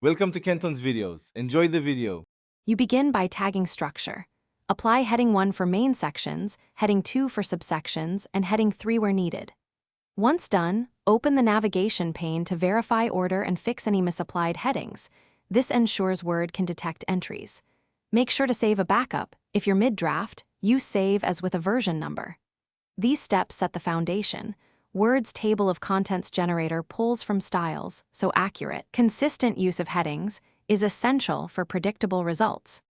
Welcome to Kenton's videos. Enjoy the video. You begin by tagging structure. Apply heading 1 for main sections, heading 2 for subsections, and heading 3 where needed. Once done, open the navigation pane to verify order and fix any misapplied headings. This ensures Word can detect entries. Make sure to save a backup. If you're mid-draft, use save as with a version number. These steps set the foundation. Word's table of contents generator pulls from styles, so accurate, consistent use of headings is essential for predictable results.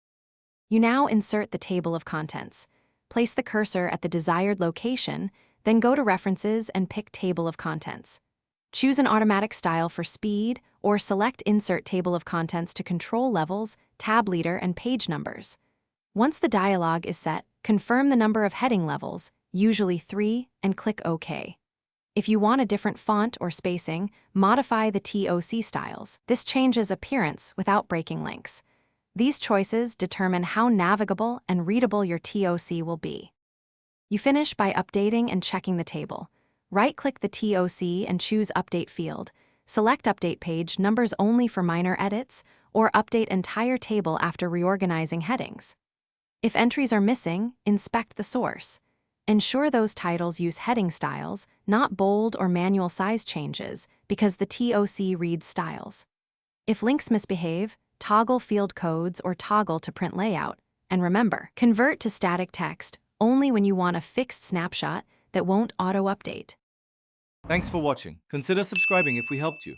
You now insert the table of contents. Place the cursor at the desired location, then go to References and pick Table of Contents. Choose an automatic style for speed, or select Insert Table of Contents to control levels, tab leader, and page numbers. Once the dialog is set, confirm the number of heading levels, usually 3, and click OK. If you want a different font or spacing, modify the TOC styles. This changes appearance without breaking links. These choices determine how navigable and readable your TOC will be. You finish by updating and checking the table. Right-click the TOC and choose Update field. Select Update page numbers only for minor edits, or update entire table after reorganizing headings. If entries are missing, inspect the source. Ensure those titles use heading styles, not bold or manual size changes, because the TOC reads styles. If links misbehave, toggle field codes or toggle to print layout. And remember, convert to static text only when you want a fixed snapshot that won't auto-update. Thanks for watching. Consider subscribing if we helped you.